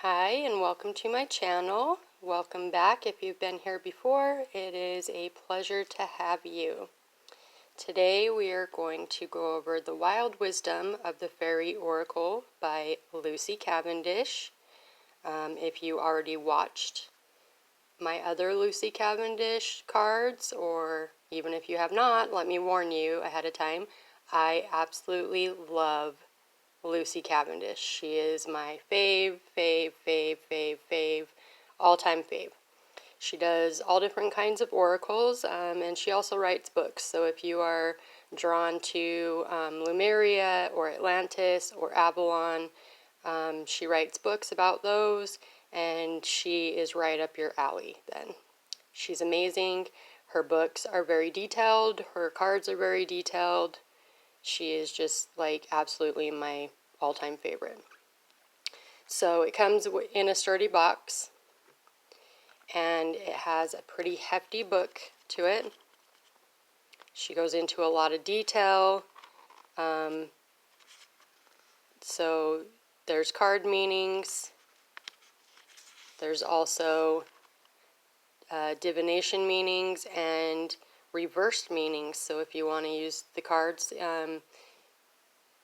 Hi and welcome to my channel. Welcome back if you've been here before. It is a pleasure to have you. Today we are going to go over The Wild Wisdom of the Fairy Oracle by Lucy Cavendish. If you already watched my other Lucy Cavendish cards, or even if you have not, let me warn you ahead of time, I absolutely love Lucy Cavendish. She is my fave, all-time fave. She does all different kinds of oracles, and she also writes books. So if you are drawn to Lemuria or Atlantis or Avalon, she writes books about those, and she is right up your alley then. She's amazing. Her books are very detailed. Her cards are very detailed. She is just like absolutely my all-time favorite. So it comes in a sturdy box, and it has a pretty hefty book to it. She goes into a lot of detail. So there's card meanings. There's also divination meanings and reversed meanings. So if you want to use the cards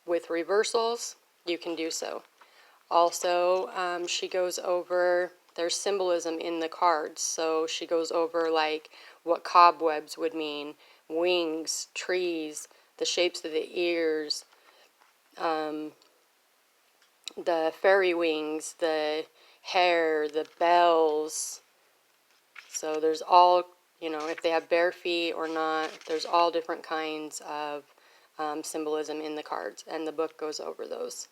with reversals, you can do so. Also, she goes over, there's symbolism in the cards, so she goes over like what cobwebs would mean, wings, trees, the shapes of the ears, the fairy wings, the hair, the bells. So there's all, if they have bare feet or not, there's all different kinds of symbolism in the cards, and the book goes over those.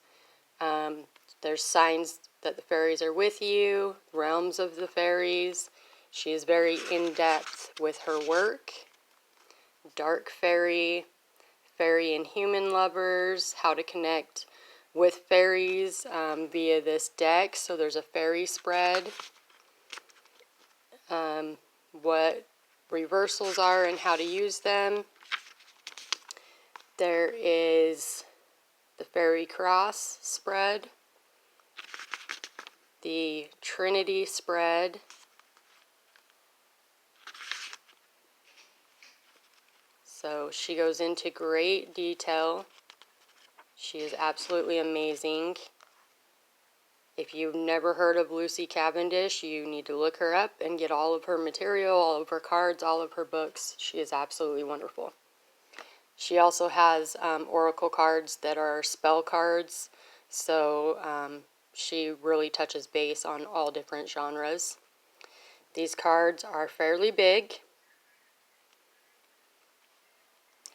There's signs that the fairies are with you, realms of the fairies. She is very in-depth with her work. Dark fairy, fairy and human lovers, how to connect with fairies via this deck. So there's a fairy spread. What reversals are and how to use them. There is the fairy cross spread, the Trinity spread, so she goes into great detail. She is absolutely amazing. If you've never heard of Lucy Cavendish, you need to look her up and get all of her material, all of her cards, all of her books. She is absolutely wonderful. She also has oracle cards that are spell cards, so she really touches base on all different genres. These cards are fairly big.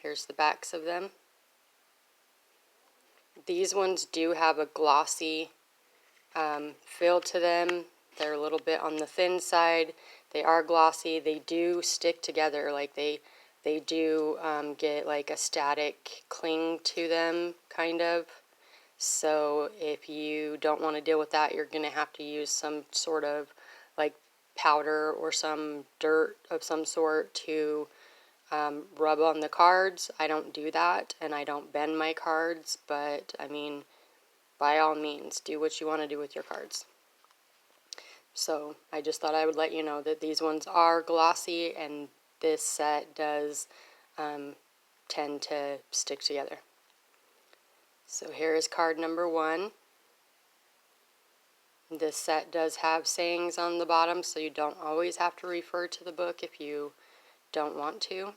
Here's the backs of them. These ones do have a glossy feel to them. They're a little bit on the thin side. They are glossy. They do stick together. Like they do get like a static cling to them, kind of. So if you don't want to deal with that, you're going to have to use some sort of like powder or some dirt of some sort to rub on the cards. I don't do that, and I don't bend my cards, but I mean, by all means, do what you want to do with your cards. So I just thought I would let you know that these ones are glossy, and this set does tend to stick together. So here is card number 1. This set does have sayings on the bottom, so you don't always have to refer to the book if you don't want to.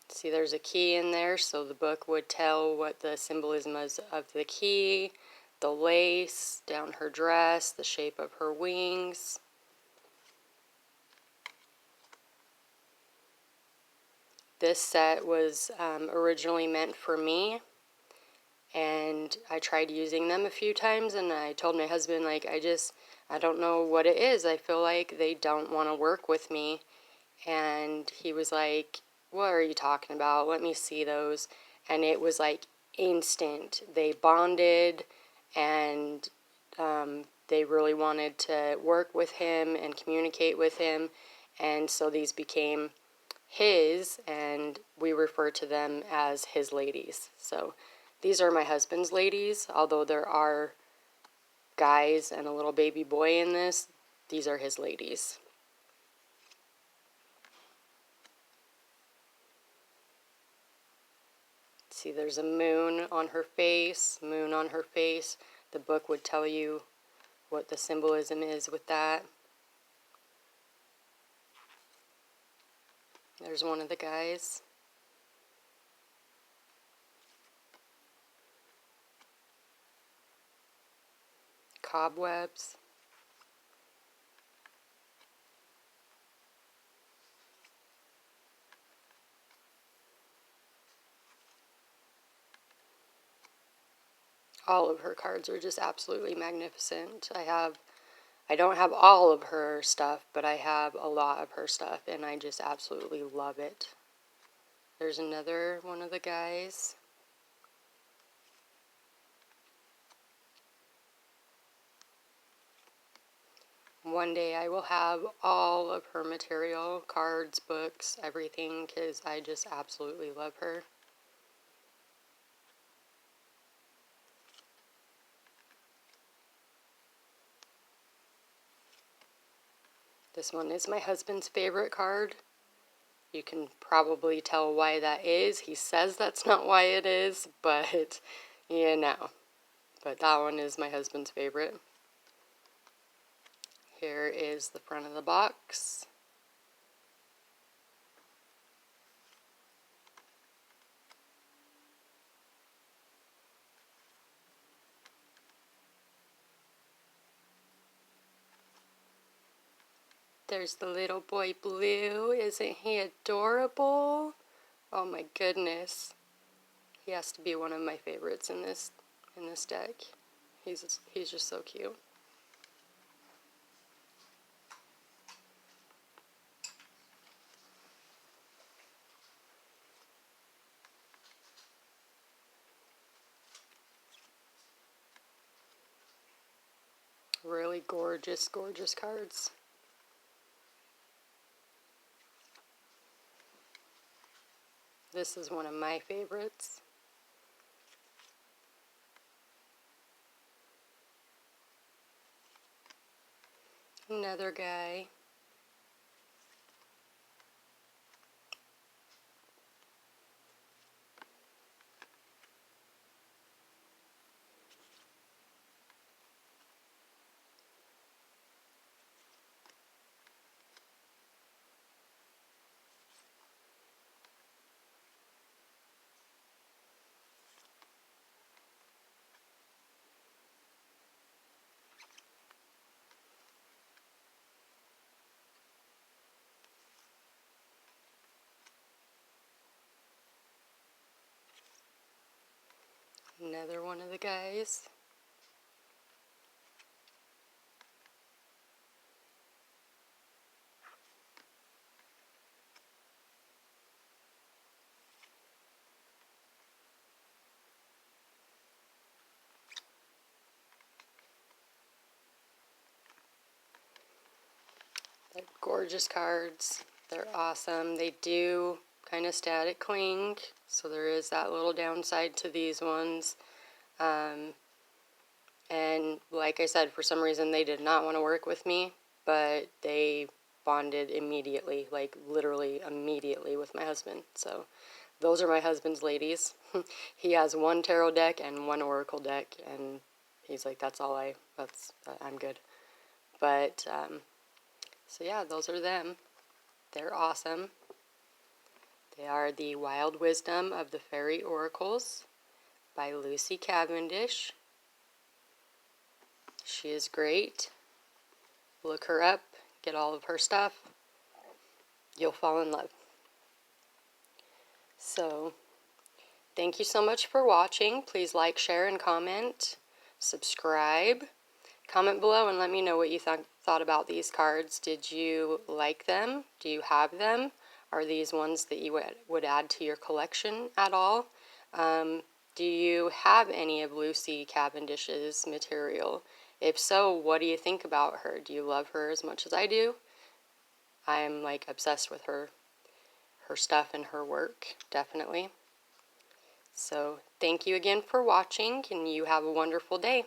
See, there's a key in there, so the book would tell what the symbolism is of the key, the lace down her dress, the shape of her wings. This set was originally meant for me, and I tried using them a few times, and I told my husband, like, I don't know what it is. I feel like they don't want to work with me. And he was like, what are you talking about? Let me see those. And it was like instant. They bonded, and they really wanted to work with him and communicate with him. And so these became his, and we we refer to them as his ladies. So these are my husband's ladies, although there are guys and a little baby boy in this. These are his ladies. See, there's a moon on her face, moon on her face. The book would tell you what the symbolism is with that. There's one of the guys. Cobwebs. All of her cards are just absolutely magnificent. I don't have all of her stuff, but I have a lot of her stuff, and I just absolutely love it. There's another one of the guys. One day I will have all of her material, cards, books, everything, because I just absolutely love her. This one is my husband's favorite card. You can probably tell why that is. He says that's not why it is, but you know. But that one is my husband's favorite. Here is the front of the box. There's the little boy Blue. Isn't he adorable? Oh my goodness. He has to be one of my favorites in this deck. He's just so cute. Really gorgeous, gorgeous cards. This is one of my favorites. Another guy. Another one of the guys. They're gorgeous cards. They're awesome. They do kind of static cling, so there is that little downside to these ones. And like I said, for some reason they did not want to work with me, but they bonded immediately, like literally immediately with my husband. So those are my husband's ladies. He has one tarot deck and one oracle deck, and he's like, I'm good. But, so yeah, those are them. They're awesome. They are the Wild Wisdom of the Faery Oracles by Lucy Cavendish. She is great. Look her up, get all of her stuff. You'll fall in love. So, thank you so much for watching. Please like, share, and comment. Subscribe. Comment below and let me know what you thought about these cards. Did you like them? Do you have them? Are these ones that you would add to your collection at all? Do you have any of Lucy Cavendish's material? If so, what do you think about her? Do you love her as much as I do? I'm like obsessed with her her stuff and her work, definitely. So thank you again for watching, and you have a wonderful day.